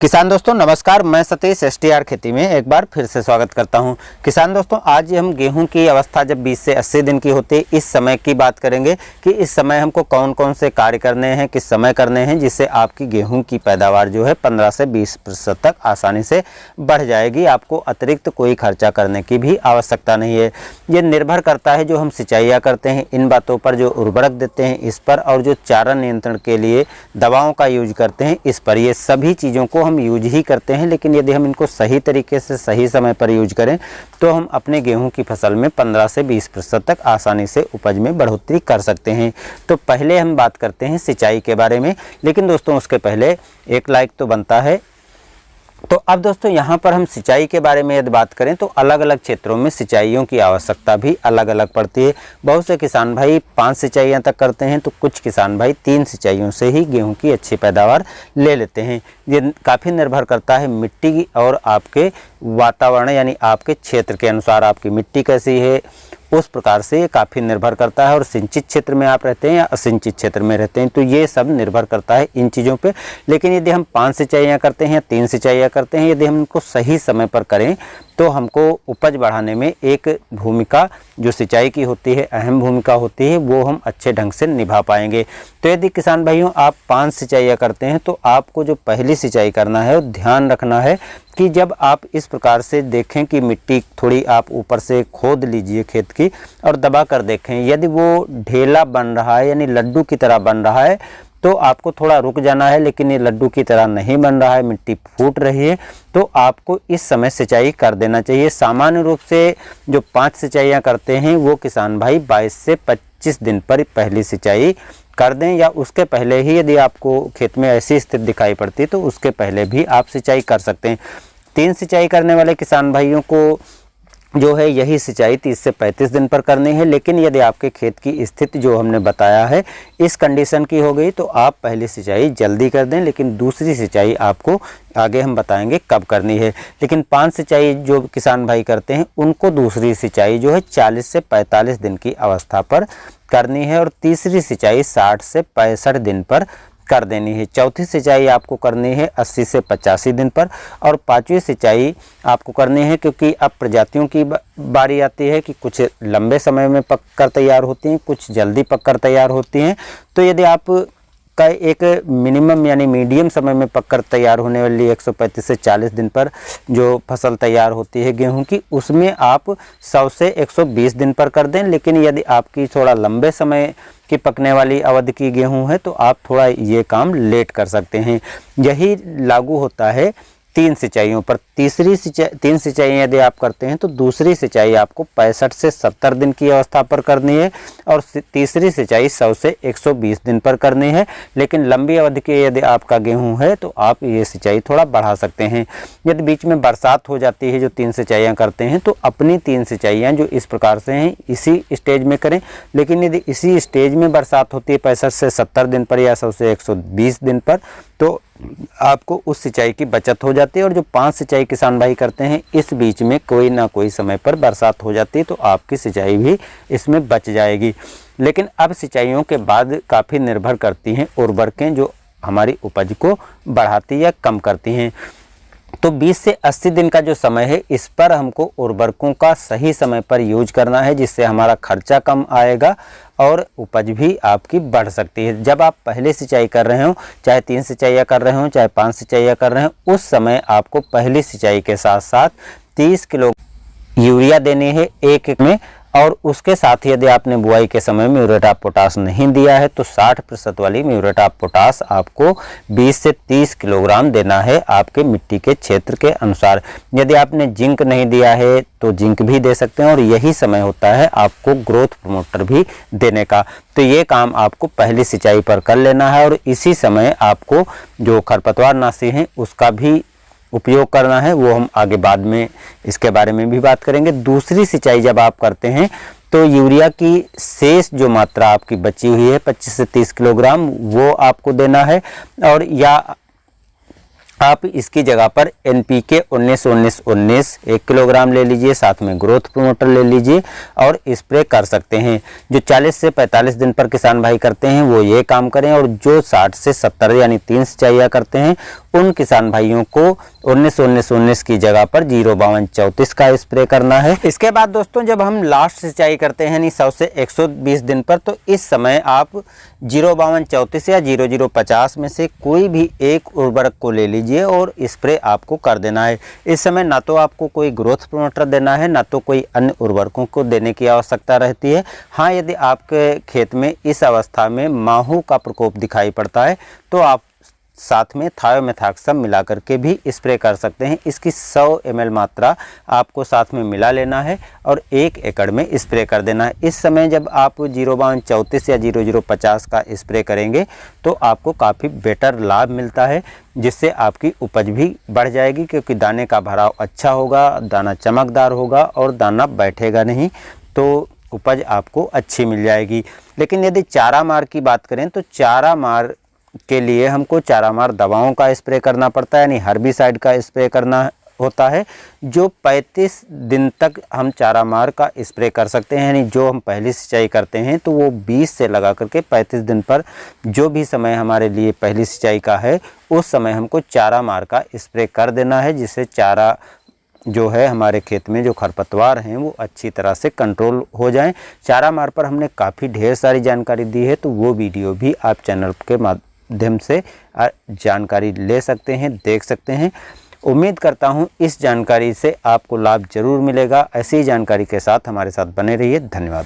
किसान दोस्तों नमस्कार, मैं सतीश STR खेती में एक बार फिर से स्वागत करता हूं। किसान दोस्तों आज हम गेहूं की अवस्था जब 20 से 80 दिन की होती है, इस समय की बात करेंगे कि इस समय हमको कौन कौन से कार्य करने हैं, किस समय करने हैं, जिससे आपकी गेहूं की पैदावार जो है 15 से 20% तक आसानी से बढ़ जाएगी। आपको अतिरिक्त कोई खर्चा करने की भी आवश्यकता नहीं है। ये निर्भर करता है जो हम सिंचाइयाँ करते हैं इन बातों पर, जो उर्वरक देते हैं इस पर, और जो चारा नियंत्रण के लिए दवाओं का यूज करते हैं इस पर। ये सभी चीज़ों को हम यूज ही करते हैं, लेकिन यदि हम इनको सही तरीके से सही समय पर यूज करें तो हम अपने गेहूं की फसल में 15 से 20% तक आसानी से उपज में बढ़ोतरी कर सकते हैं। तो पहले हम बात करते हैं सिंचाई के बारे में, लेकिन दोस्तों उसके पहले एक लाइक तो बनता है। तो अब दोस्तों यहाँ पर हम सिंचाई के बारे में यदि बात करें तो अलग अलग क्षेत्रों में सिंचाइयों की आवश्यकता भी अलग अलग पड़ती है। बहुत से किसान भाई 5 सिंचाइयाँ तक करते हैं, तो कुछ किसान भाई 3 सिंचाइयों से ही गेहूं की अच्छी पैदावार ले लेते हैं। ये काफ़ी निर्भर करता है मिट्टी की और आपके वातावरण यानी आपके क्षेत्र के अनुसार आपकी मिट्टी कैसी है, उस प्रकार से ये काफ़ी निर्भर करता है। और सिंचित क्षेत्र में आप रहते हैं या असिंचित क्षेत्र में रहते हैं, तो ये सब निर्भर करता है इन चीज़ों पे। लेकिन यदि हम 5 सिंचाइयाँ करते हैं या 3 सिंचाइयाँ करते हैं, यदि हम इनको सही समय पर करें तो हमको उपज बढ़ाने में एक भूमिका जो सिंचाई की होती है, अहम भूमिका होती है, वो हम अच्छे ढंग से निभा पाएंगे। तो यदि किसान भाइयों आप 5 सिंचाइयाँ करते हैं तो आपको जो पहली सिंचाई करना है वो ध्यान रखना है कि जब आप इस प्रकार से देखें कि मिट्टी थोड़ी आप ऊपर से खोद लीजिए खेत की और दबा कर देखें, यदि वो ढेला बन रहा है यानी लड्डू की तरह बन रहा है तो आपको थोड़ा रुक जाना है। लेकिन ये लड्डू की तरह नहीं बन रहा है, मिट्टी फूट रही है, तो आपको इस समय सिंचाई कर देना चाहिए। सामान्य रूप से जो 5 सिंचाइयाँ करते हैं वो किसान भाई 22 से 25 दिन पर पहली सिंचाई कर दें, या उसके पहले ही यदि आपको खेत में ऐसी स्थिति दिखाई पड़ती है तो उसके पहले भी आप सिंचाई कर सकते हैं। 3 सिंचाई करने वाले किसान भाइयों को जो है यही सिंचाई 30 से 35 दिन पर करनी है। लेकिन यदि आपके खेत की स्थिति जो हमने बताया है इस कंडीशन की हो गई तो आप पहली सिंचाई जल्दी कर दें, लेकिन दूसरी सिंचाई आपको आगे हम बताएंगे कब करनी है। लेकिन 5 सिंचाई जो किसान भाई करते हैं उनको दूसरी सिंचाई जो है 40 से 45 दिन की अवस्था पर करनी है, और तीसरी सिंचाई 60 से 65 दिन पर कर देनी है। चौथी सिंचाई आपको करनी है 80 से 85 दिन पर, और 5वीं सिंचाई आपको करनी है क्योंकि अब प्रजातियों की बारी आती है कि कुछ लंबे समय में पक कर तैयार होती हैं, कुछ जल्दी पक कर तैयार होती हैं। तो यदि आप का एक मिनिमम यानी मीडियम समय में पककर तैयार होने वाली 135 से 40 दिन पर जो फसल तैयार होती है गेहूं की, उसमें आप 100 से 120 दिन पर कर दें। लेकिन यदि आपकी थोड़ा लंबे समय की पकने वाली अवधि की गेहूं है तो आप थोड़ा ये काम लेट कर सकते हैं। यही लागू होता है 3 सिंचाइयों पर। 3 सिंचाई यदि आप करते हैं तो दूसरी सिंचाई आपको 65 से 70 दिन की अवस्था पर करनी है, और तीसरी सिंचाई 100 से 120 दिन पर करनी है। लेकिन लंबी अवधि के यदि आपका गेहूं है तो आप ये सिंचाई थोड़ा बढ़ा सकते हैं। यदि बीच में बरसात हो जाती है जो 3 सिंचाइयाँ करते हैं तो अपनी 3 सिंचाइयाँ जो इस प्रकार से हैं इसी स्टेज में करें। लेकिन यदि इसी स्टेज में बरसात होती है 65 से 70 दिन पर या 100 से 120 दिन पर, तो आपको उस सिंचाई की बचत हो जाती है। और जो 5 सिंचाई किसान भाई करते हैं इस बीच में कोई ना कोई समय पर बरसात हो जाती है तो आपकी सिंचाई भी इसमें बच जाएगी। लेकिन अब सिंचाइयों के बाद काफ़ी निर्भर करती हैं उर्वरकें जो हमारी उपज को बढ़ाती या कम करती हैं। तो 20 से 80 दिन का जो समय है इस पर हमको उर्वरकों का सही समय पर यूज करना है, जिससे हमारा खर्चा कम आएगा और उपज भी आपकी बढ़ सकती है। जब आप पहले सिंचाई कर रहे हो, चाहे 3 सिंचाइयाँ कर रहे हो चाहे 5 सिंचाइयाँ कर रहे हो, उस समय आपको पहली सिंचाई के साथ साथ 30 किलो यूरिया देनी है एक एक में। और उसके साथ ही यदि आपने बुआई के समय म्यूरेट ऑफ पोटाश नहीं दिया है तो 60% वाली म्यूरेट ऑफ पोटाश आपको 20 से 30 किलोग्राम देना है आपके मिट्टी के क्षेत्र के अनुसार। यदि आपने जिंक नहीं दिया है तो जिंक भी दे सकते हैं, और यही समय होता है आपको ग्रोथ प्रमोटर भी देने का। तो ये काम आपको पहली सिंचाई पर कर लेना है, और इसी समय आपको जो खरपतवार नाशी हैं उसका भी उपयोग करना है, वो हम आगे बाद में इसके बारे में भी बात करेंगे। दूसरी सिंचाई जब आप करते हैं तो यूरिया की शेष जो मात्रा आपकी बची हुई है 25 से 30 किलोग्राम वो आपको देना है। और या आप इसकी जगह पर NPK 19-19-19 1 किलोग्राम ले लीजिए, साथ में ग्रोथ प्रोमोटर ले लीजिए और स्प्रे कर सकते हैं। जो 40 से 45 दिन पर किसान भाई करते हैं वो ये काम करें, और जो 60 से 70 यानी 3 सिंचाइयाँ करते हैं उन किसान भाइयों को 19-19-19 की जगह पर 0-52-34 का स्प्रे करना है। इसके बाद दोस्तों जब हम लास्ट सिंचाई करते हैं यानी 100 से 120 दिन पर, तो इस समय आप 0-52-34 या 0-0-50 में से कोई भी एक उर्वरक को ले लीजिए और स्प्रे आपको कर देना है। इस समय ना तो आपको कोई ग्रोथ प्रोमोटर देना है, ना तो कोई अन्य उर्वरकों को देने की आवश्यकता रहती है। हाँ, यदि आपके खेत में इस अवस्था में माहू का प्रकोप दिखाई पड़ता है तो आप साथ में थायोमेथाक्सम मिला करके भी स्प्रे कर सकते हैं। इसकी 100 ml मात्रा आपको साथ में मिला लेना है और 1 एकड़ में स्प्रे कर देना है। इस समय जब आप 0-52-34 या 0-0-50 का स्प्रे करेंगे तो आपको काफ़ी बेटर लाभ मिलता है, जिससे आपकी उपज भी बढ़ जाएगी, क्योंकि दाने का भराव अच्छा होगा, दाना चमकदार होगा और दाना बैठेगा नहीं, तो उपज आपको अच्छी मिल जाएगी। लेकिन यदि चारा मार की बात करें तो चारा मार के लिए हमको चारा मार दवाओं का स्प्रे करना पड़ता है, यानी हर्बिसाइड का स्प्रे करना होता है। जो 35 दिन तक हम चारा मार का स्प्रे कर सकते हैं, यानी जो हम पहली सिंचाई करते हैं तो वो 20 से लगा करके 35 दिन पर जो भी समय हमारे लिए पहली सिंचाई का है उस समय हमको चारा मार का स्प्रे कर देना है, जिससे चारा जो है हमारे खेत में जो खरपतवार हैं वो अच्छी तरह से कंट्रोल हो जाएं। चारा मार पर हमने काफ़ी ढेर सारी जानकारी दी है, तो वो वीडियो भी आप चैनल के माध्यम से जानकारी ले सकते हैं, देख सकते हैं। उम्मीद करता हूं इस जानकारी से आपको लाभ जरूर मिलेगा। ऐसी जानकारी के साथ हमारे साथ बने रहिए। धन्यवाद।